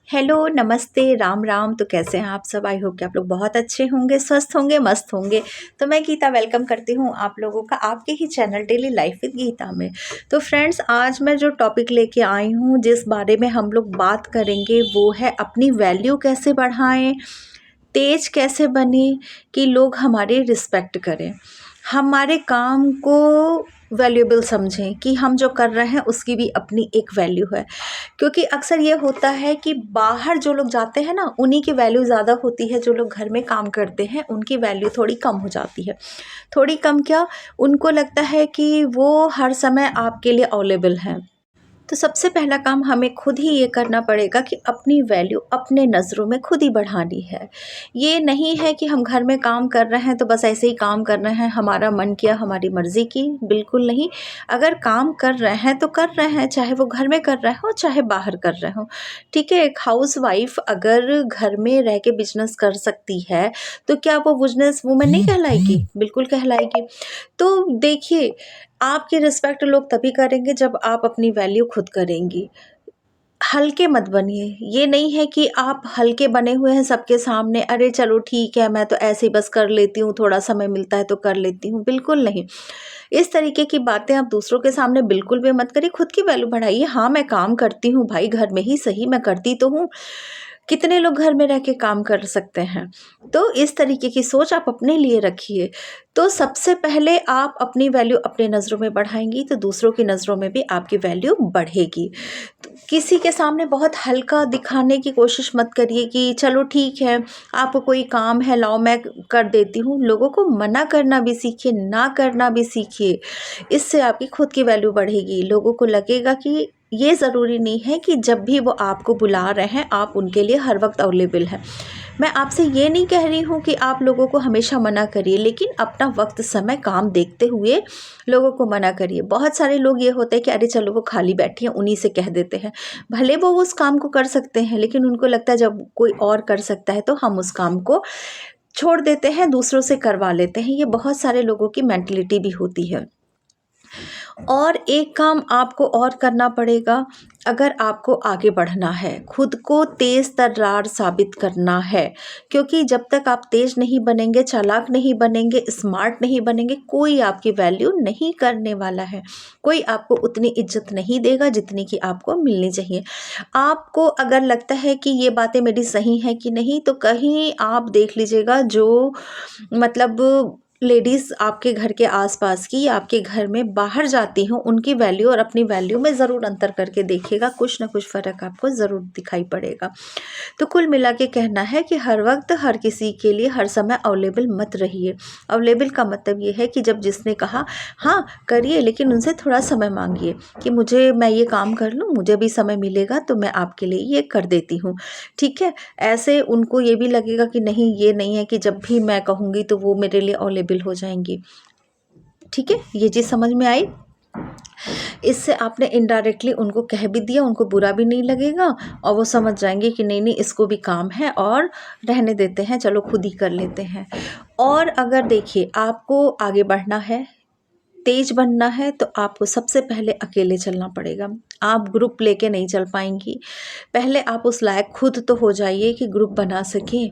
Hello, नमस्ते, राम राम। तो कैसे हैं आप सब? आई होप कि आप लोग बहुत अच्छे होंगे, स्वस्थ होंगे, मस्त होंगे। तो मैं गीता वेलकम करती हूँ आप लोगों का आपके ही channel daily life with Geeta में। तो फ्रेंड्स, आज मैं जो टॉपिक लेके आई हूँ, जिस बारे में हम लोग बात करेंगे, वो है अपनी वैल्यू कैसे बढ़ाएं, तेज कैसे बने कि लोग हमारी रिस्पेक्ट करें, हमारे काम को वैल्यूएबल समझें कि हम जो कर रहे हैं उसकी भी अपनी एक वैल्यू है। क्योंकि अक्सर ये होता है कि बाहर जो लोग जाते हैं ना, उन्हीं की वैल्यू ज़्यादा होती है। जो लोग घर में काम करते हैं उनकी वैल्यू थोड़ी कम हो जाती है। थोड़ी कम क्या, उनको लगता है कि वो हर समय आपके लिए अवेलेबल हैं। तो सबसे पहला काम हमें खुद ही ये करना पड़ेगा कि अपनी वैल्यू अपने नज़रों में खुद ही बढ़ानी है। ये नहीं है कि हम घर में काम कर रहे हैं तो बस ऐसे ही काम कर रहे हैं, हमारा मन किया, हमारी मर्ज़ी की। बिल्कुल नहीं। अगर काम कर रहे हैं तो कर रहे हैं, चाहे वो घर में कर रहे हो चाहे बाहर कर रहे हो। ठीक है, एक हाउसवाइफ अगर घर में रह के बिजनेस कर सकती है तो क्या वो बिजनेस वूमेन नहीं कहलाएगी? बिल्कुल कहलाएगी। तो देखिए, आपकी रिस्पेक्ट लोग तभी करेंगे जब आप अपनी वैल्यू खुद करेंगी। हल्के मत बनिए। ये नहीं है कि आप हल्के बने हुए हैं सबके सामने, अरे चलो ठीक है, मैं तो ऐसे ही बस कर लेती हूँ, थोड़ा समय मिलता है तो कर लेती हूँ। बिल्कुल नहीं। इस तरीके की बातें आप दूसरों के सामने बिल्कुल भी मत करिए। खुद की वैल्यू बढ़ाइए। हाँ, मैं काम करती हूँ भाई, घर में ही सही, मैं करती तो हूँ। कितने लोग घर में रह के काम कर सकते हैं? तो इस तरीके की सोच आप अपने लिए रखिए। तो सबसे पहले आप अपनी वैल्यू अपने नज़रों में बढ़ाएँगी तो दूसरों की नज़रों में भी आपकी वैल्यू बढ़ेगी। तो किसी के सामने बहुत हल्का दिखाने की कोशिश मत करिए कि चलो ठीक है, आपको कोई काम है, लाओ मैं कर देती हूँ। लोगों को मना करना भी सीखिए, ना करना भी सीखिए। इससे आपकी खुद की वैल्यू बढ़ेगी। लोगों को लगेगा कि ये ज़रूरी नहीं है कि जब भी वो आपको बुला रहे हैं आप उनके लिए हर वक्त अवेलेबल हैं। मैं आपसे ये नहीं कह रही हूँ कि आप लोगों को हमेशा मना करिए, लेकिन अपना वक्त, समय, काम देखते हुए लोगों को मना करिए। बहुत सारे लोग ये होते हैं कि अरे चलो वो खाली बैठी हैं, उन्हीं से कह देते हैं। भले वो उस काम को कर सकते हैं, लेकिन उनको लगता है जब कोई और कर सकता है तो हम उस काम को छोड़ देते हैं, दूसरों से करवा लेते हैं। ये बहुत सारे लोगों की मेंटलिटी भी होती है। और एक काम आपको और करना पड़ेगा। अगर आपको आगे बढ़ना है, खुद को तेज़ तर्रार साबित करना है, क्योंकि जब तक आप तेज़ नहीं बनेंगे, चालाक नहीं बनेंगे, स्मार्ट नहीं बनेंगे, कोई आपकी वैल्यू नहीं करने वाला है। कोई आपको उतनी इज्जत नहीं देगा जितनी कि आपको मिलनी चाहिए। आपको अगर लगता है कि ये बातें मेरी सही हैं कि नहीं, तो कहीं आप देख लीजिएगा जो मतलब लेडीज़ आपके घर के आसपास की या आपके घर में बाहर जाती हों, उनकी वैल्यू और अपनी वैल्यू में ज़रूर अंतर करके देखिएगा। कुछ ना कुछ फ़र्क आपको ज़रूर दिखाई पड़ेगा। तो कुल मिला के कहना है कि हर वक्त हर किसी के लिए हर समय अवेलेबल मत रहिए। अवेलेबल का मतलब ये है कि जब जिसने कहा हाँ करिए, लेकिन उनसे थोड़ा समय मांगिए कि मैं ये काम कर लूँ, मुझे भी समय मिलेगा तो मैं आपके लिए ये कर देती हूँ। ठीक है, ऐसे उनको ये भी लगेगा कि नहीं, ये नहीं है कि जब भी मैं कहूँगी तो वो मेरे लिए अवेलेबल हो जाएंगी। ठीक है, ये चीज़ समझ में आई? इससे आपने इनडायरेक्टली उनको कह भी दिया, उनको बुरा भी नहीं लगेगा और वो समझ जाएंगे कि नहीं नहीं, इसको भी काम है और रहने देते हैं, चलो खुद ही कर लेते हैं। और अगर देखिए, आपको आगे बढ़ना है, तेज बनना है, तो आपको सबसे पहले अकेले चलना पड़ेगा। आप ग्रुप लेके नहीं चल पाएंगी। पहले आप उस लायक खुद तो हो जाइए कि ग्रुप बना सकें।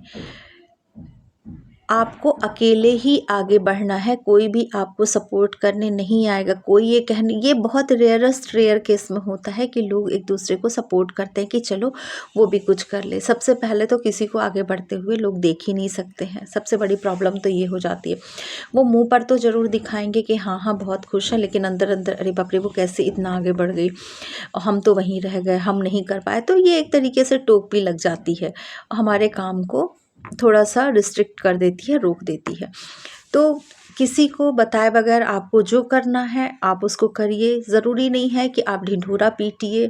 आपको अकेले ही आगे बढ़ना है, कोई भी आपको सपोर्ट करने नहीं आएगा। कोई ये बहुत रेयरेस्ट रेयर केस में होता है कि लोग एक दूसरे को सपोर्ट करते हैं कि चलो वो भी कुछ कर ले। सबसे पहले तो किसी को आगे बढ़ते हुए लोग देख ही नहीं सकते हैं। सबसे बड़ी प्रॉब्लम तो ये हो जाती है। वो मुंह पर तो ज़रूर दिखाएंगे कि हाँ हाँ बहुत खुश हैं, लेकिन अंदर अंदर अरे बाप रे, वो कैसे इतना आगे बढ़ गई और हम तो वहीं रह गए, हम नहीं कर पाए। तो ये एक तरीके से टोक भी लग जाती है, हमारे काम को थोड़ा सा रिस्ट्रिक्ट कर देती है, रोक देती है। तो किसी को बताए बगैर आपको जो करना है आप उसको करिए। ज़रूरी नहीं है कि आप ढिंढोरा पीटिए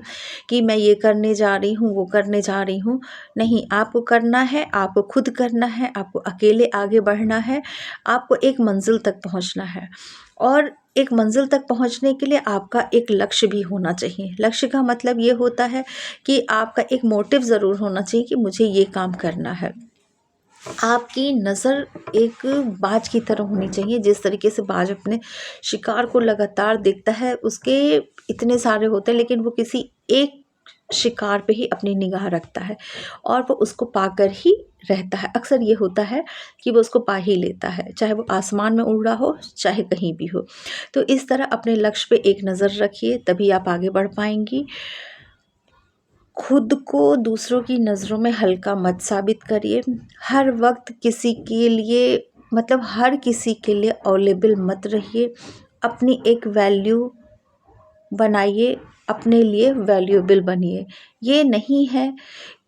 कि मैं ये करने जा रही हूँ, वो करने जा रही हूँ। नहीं, आपको करना है, आपको खुद करना है, आपको अकेले आगे बढ़ना है, आपको एक मंजिल तक पहुँचना है। और एक मंजिल तक पहुंचने के लिए आपका एक लक्ष्य भी होना चाहिए। लक्ष्य का मतलब ये होता है कि आपका एक मोटिव ज़रूर होना चाहिए कि मुझे ये काम करना है। आपकी नज़र एक बाज की तरह होनी चाहिए। जिस तरीके से बाज अपने शिकार को लगातार देखता है, उसके इतने सारे होते हैं लेकिन वो किसी एक शिकार पे ही अपनी निगाह रखता है और वो उसको पाकर ही रहता है। अक्सर ये होता है कि वो उसको पा ही लेता है, चाहे वो आसमान में उड़ रहा हो, चाहे कहीं भी हो। तो इस तरह अपने लक्ष्य पे एक नज़र रखिए, तभी आप आगे बढ़ पाएंगी। खुद को दूसरों की नज़रों में हल्का मत साबित करिए। हर वक्त किसी के लिए मतलब हर किसी के लिए अवेलेबल मत रहिए। अपनी एक वैल्यू बनाइए, अपने लिए वैल्यूएबल बनिए। ये नहीं है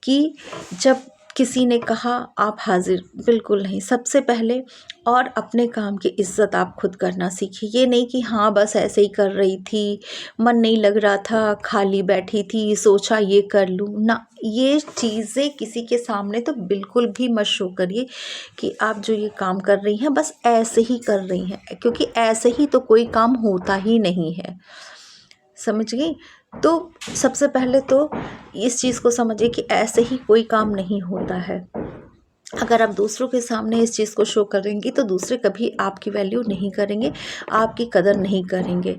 कि जब किसी ने कहा आप हाजिर, बिल्कुल नहीं। सबसे पहले और अपने काम की इज़्ज़त आप खुद करना सीखिए। ये नहीं कि हाँ बस ऐसे ही कर रही थी, मन नहीं लग रहा था, खाली बैठी थी, सोचा ये कर लूँ ना। ये चीज़ें किसी के सामने तो बिल्कुल भी मत शो करिए कि आप जो ये काम कर रही हैं बस ऐसे ही कर रही हैं, क्योंकि ऐसे ही तो कोई काम होता ही नहीं है। समझ गई? तो सबसे पहले तो इस चीज़ को समझिए कि ऐसे ही कोई काम नहीं होता है। अगर आप दूसरों के सामने इस चीज़ को शो करेंगी तो दूसरे कभी आपकी वैल्यू नहीं करेंगे, आपकी कदर नहीं करेंगे।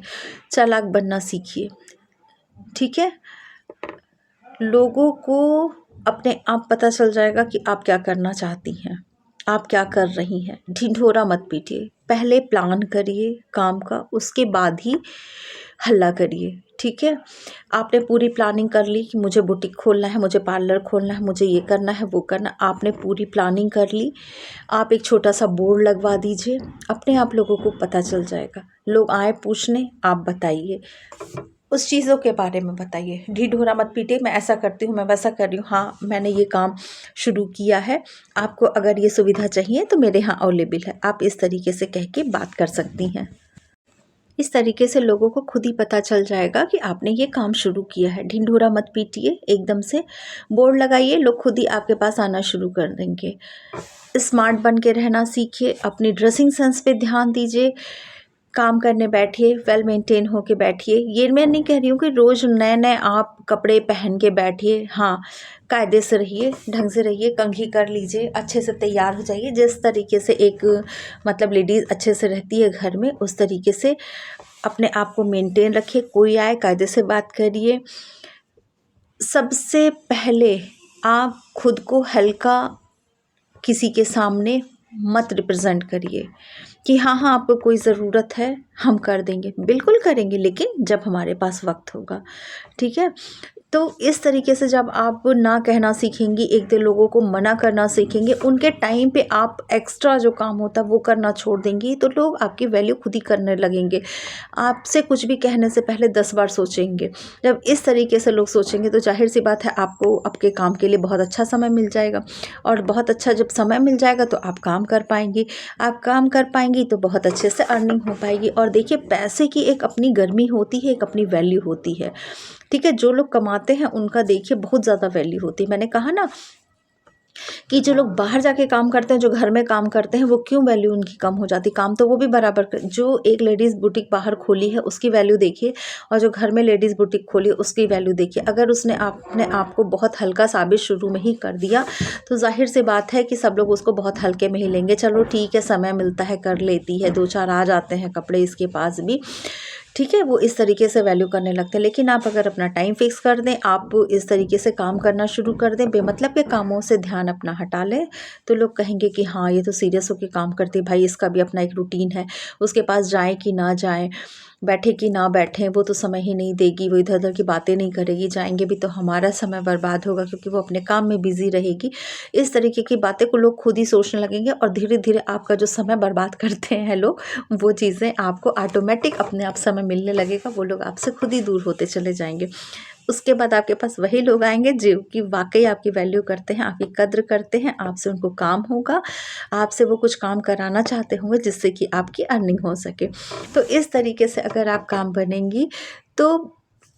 चालाक बनना सीखिए, ठीक है? लोगों को अपने आप पता चल जाएगा कि आप क्या करना चाहती हैं, आप क्या कर रही हैं। ढिंढोरा मत पीटिए, पहले प्लान करिए काम का, उसके बाद ही हल्ला करिए, ठीक है? आपने पूरी प्लानिंग कर ली कि मुझे बुटीक खोलना है, मुझे पार्लर खोलना है, मुझे ये करना है, वो करना। आपने पूरी प्लानिंग कर ली, आप एक छोटा सा बोर्ड लगवा दीजिए, अपने आप लोगों को पता चल जाएगा। लोग आए पूछने, आप बताइए, उस चीज़ों के बारे में बताइए। ढिढोरा मत पीटिए, मैं ऐसा करती हूँ, मैं वैसा कर रही हूँ, हाँ मैंने ये काम शुरू किया है, आपको अगर ये सुविधा चाहिए तो मेरे यहाँ अवेलेबल है। आप इस तरीके से कह के बात कर सकती हैं। इस तरीके से लोगों को खुद ही पता चल जाएगा कि आपने ये काम शुरू किया है। ढिंढोरा मत पीटिए, एकदम से बोर्ड लगाइए, लोग खुद ही आपके पास आना शुरू कर देंगे। स्मार्ट बन के रहना सीखिए, अपनी ड्रेसिंग सेंस पे ध्यान दीजिए। काम करने बैठिए, वेल मेंटेन होके बैठिए। ये मैं नहीं कह रही हूँ कि रोज़ नए-नए आप कपड़े पहन के बैठिए। हाँ, कायदे से रहिए, ढंग से रहिए, कंघी कर लीजिए, अच्छे से तैयार हो जाइए। जिस तरीके से एक मतलब लेडीज़ अच्छे से रहती है घर में, उस तरीके से अपने आप को मेंटेन रखिए। कोई आए कायदे से बात करिए। सबसे पहले आप खुद को हल्का किसी के सामने मत रिप्रेजेंट करिए कि हाँ हाँ आपको कोई ज़रूरत है, हम कर देंगे। बिल्कुल करेंगे, लेकिन जब हमारे पास वक्त होगा, ठीक है? तो इस तरीके से जब आप ना कहना सीखेंगी, एक दो लोगों को मना करना सीखेंगे, उनके टाइम पे आप एक्स्ट्रा जो काम होता है वो करना छोड़ देंगी, तो लोग आपकी वैल्यू खुद ही करने लगेंगे। आपसे कुछ भी कहने से पहले 10 बार सोचेंगे। जब इस तरीके से लोग सोचेंगे तो ज़ाहिर सी बात है आपको आपके काम के लिए बहुत अच्छा समय मिल जाएगा, और बहुत अच्छा जब समय मिल जाएगा तो आप काम कर पाएंगी। आप काम कर पाएंगी तो बहुत अच्छे से अर्निंग हो पाएगी। और देखिए, पैसे की एक अपनी गर्मी होती है, एक अपनी वैल्यू होती है, ठीक है? जो लोग कमाते हैं उनका देखिए बहुत ज़्यादा वैल्यू होती है। मैंने कहा ना कि जो लोग बाहर जाके काम करते हैं, जो घर में काम करते हैं, वो क्यों वैल्यू उनकी कम हो जाती? काम तो वो भी बराबर कर, जो एक लेडीज़ बुटीक बाहर खोली है उसकी वैल्यू देखिए, और जो घर में लेडीज़ बुटीक खोली है उसकी वैल्यू देखिए। अगर उसने अपने आप को बहुत हल्का साबित शुरू में ही कर दिया तो ज़ाहिर सी बात है कि सब लोग उसको बहुत हल्के में ही लेंगे। चलो ठीक है, समय मिलता है कर लेती है, 2-4 आ जाते हैं कपड़े इसके पास भी, ठीक है? वो इस तरीके से वैल्यू करने लगते हैं। लेकिन आप अगर अपना टाइम फिक्स कर दें, आप इस तरीके से काम करना शुरू कर दें, बेमतलब के कामों से ध्यान अपना हटा लें, तो लोग कहेंगे कि हाँ ये तो सीरियस होके काम करती है, भाई इसका भी अपना एक रूटीन है, उसके पास जाएँ कि ना जाएँ, बैठे कि ना बैठें, वो तो समय ही नहीं देगी, वो इधर-उधर की बातें नहीं करेगी, जाएँगे भी तो हमारा समय बर्बाद होगा क्योंकि वो अपने काम में बिज़ी रहेगी। इस तरीके की बातें को लोग खुद ही सोचने लगेंगे, और धीरे-धीरे आपका जो समय बर्बाद करते हैं लोग, वो चीज़ें आपको ऑटोमेटिक अपने आप समय मिलने लगेगा, वो लोग आपसे खुद ही दूर होते चले जाएँगे। उसके बाद आपके पास वही लोग आएँगे जो कि वाक़ई आपकी वैल्यू करते हैं, आपकी कद्र करते हैं, आपसे उनको काम होगा, आपसे वो कुछ काम कराना चाहते होंगे जिससे कि आपकी अर्निंग हो सके। तो इस तरीके से अगर आप काम बनेंगी तो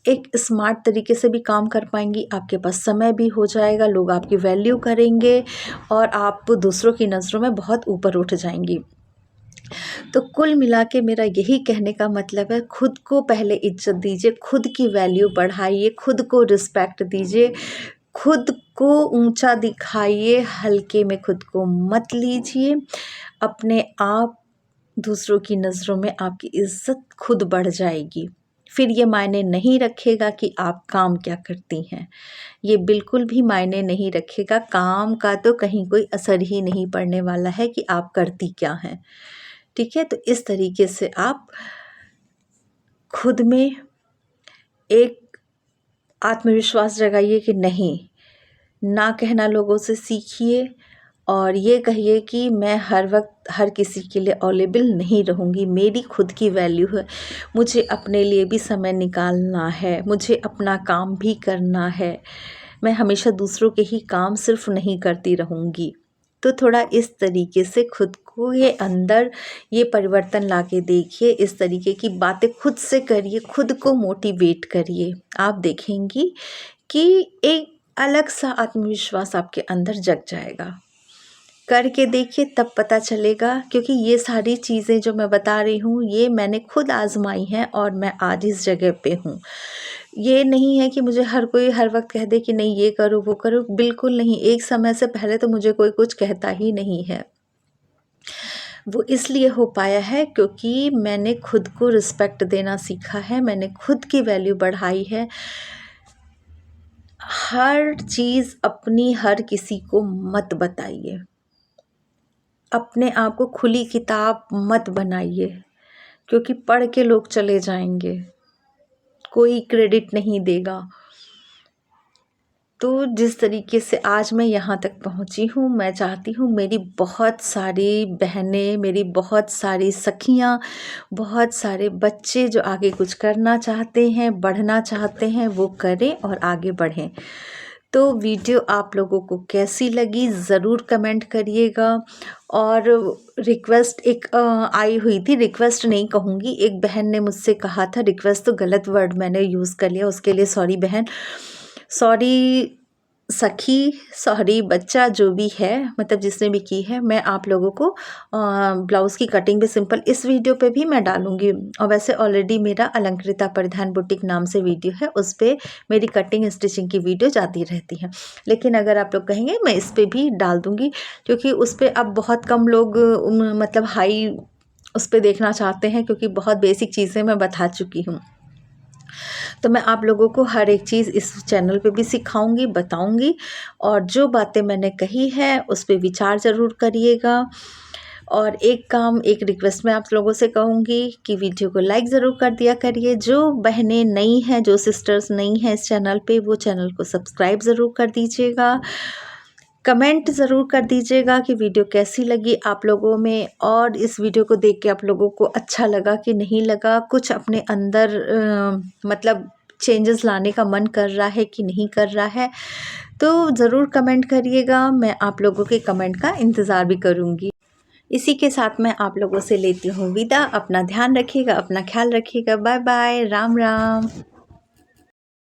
एक स्मार्ट तरीके से भी काम कर पाएँगी, आपके पास समय भी हो जाएगा, लोग आपकी वैल्यू करेंगे और आप दूसरों की नज़रों में बहुत ऊपर उठ जाएँगी। तो कुल मिला के मेरा यही कहने का मतलब है, खुद को पहले इज़्ज़त दीजिए, खुद की वैल्यू बढ़ाइए, खुद को रिस्पेक्ट दीजिए, खुद को ऊंचा दिखाइए, हल्के में खुद को मत लीजिए। अपने आप दूसरों की नज़रों में आपकी इज़्ज़त खुद बढ़ जाएगी, फिर ये मायने नहीं रखेगा कि आप काम क्या करती हैं, ये बिल्कुल भी मायने नहीं रखेगा। काम का तो कहीं कोई असर ही नहीं पड़ने वाला है कि आप करती क्या हैं, ठीक है। तो इस तरीके से आप खुद में एक आत्मविश्वास जगाइए कि नहीं, ना कहना लोगों से सीखिए और ये कहिए कि मैं हर वक्त हर किसी के लिए अवेलेबल नहीं रहूँगी, मेरी खुद की वैल्यू है, मुझे अपने लिए भी समय निकालना है, मुझे अपना काम भी करना है, मैं हमेशा दूसरों के ही काम सिर्फ नहीं करती रहूँगी। तो थोड़ा इस तरीके से खुद को ये अंदर ये परिवर्तन लाके देखिए, इस तरीके की बातें खुद से करिए, खुद को मोटिवेट करिए। आप देखेंगी कि एक अलग सा आत्मविश्वास आपके अंदर जग जाएगा। करके देखिए तब पता चलेगा, क्योंकि ये सारी चीज़ें जो मैं बता रही हूँ ये मैंने खुद आजमाई हैं और मैं आज इस जगह पे हूँ। ये नहीं है कि मुझे हर कोई हर वक्त कह दे कि नहीं ये करो वो करो, बिल्कुल नहीं। एक समय से पहले तो मुझे कोई कुछ कहता ही नहीं है। वो इसलिए हो पाया है क्योंकि मैंने खुद को रिस्पेक्ट देना सीखा है, मैंने खुद की वैल्यू बढ़ाई है। हर चीज़ अपनी हर किसी को मत बताइए, अपने आप को खुली किताब मत बनाइए, क्योंकि पढ़ के लोग चले जाएंगे, कोई क्रेडिट नहीं देगा। तो जिस तरीके से आज मैं यहाँ तक पहुँची हूँ, मैं चाहती हूँ मेरी बहुत सारी बहनें, मेरी बहुत सारी सखियाँ, बहुत सारे बच्चे जो आगे कुछ करना चाहते हैं, बढ़ना चाहते हैं, वो करें और आगे बढ़ें। तो वीडियो आप लोगों को कैसी लगी ज़रूर कमेंट करिएगा। और रिक्वेस्ट एक आई हुई थी, रिक्वेस्ट नहीं कहूँगी, एक बहन ने मुझसे कहा था, रिक्वेस्ट तो गलत वर्ड मैंने यूज़ कर लिया, उसके लिए सॉरी बहन, सॉरी सखी, सॉरी बच्चा, जो भी है, मतलब जिसने भी की है। मैं आप लोगों को ब्लाउज़ की कटिंग भी सिंपल इस वीडियो पे भी मैं डालूँगी, और वैसे ऑलरेडी मेरा अलंकृता परिधान बुटीक नाम से वीडियो है, उस पर मेरी कटिंग स्टिचिंग की वीडियो जाती रहती है। लेकिन अगर आप लोग कहेंगे मैं इस पर भी डाल दूँगी, क्योंकि उस पर अब बहुत कम लोग मतलब हाई उस पर देखना चाहते हैं, क्योंकि बहुत बेसिक चीज़ें मैं बता चुकी हूँ। तो मैं आप लोगों को हर एक चीज़ इस चैनल पे भी सिखाऊंगी, बताऊंगी, और जो बातें मैंने कही है उस पे विचार ज़रूर करिएगा। और एक रिक्वेस्ट मैं आप लोगों से कहूँगी कि वीडियो को लाइक ज़रूर कर दिया करिए। जो बहनें नई हैं, जो सिस्टर्स नई हैं इस चैनल पे, वो चैनल को सब्सक्राइब ज़रूर कर दीजिएगा। कमेंट ज़रूर कर दीजिएगा कि वीडियो कैसी लगी आप लोगों में, और इस वीडियो को देख के आप लोगों को अच्छा लगा कि नहीं लगा, कुछ अपने अंदर मतलब चेंजेस लाने का मन कर रहा है कि नहीं कर रहा है, तो ज़रूर कमेंट करिएगा। मैं आप लोगों के कमेंट का इंतज़ार भी करूँगी। इसी के साथ मैं आप लोगों से लेती हूँ विदा। अपना ध्यान रखिएगा, अपना ख्याल रखिएगा। Bye bye, Ram Ram.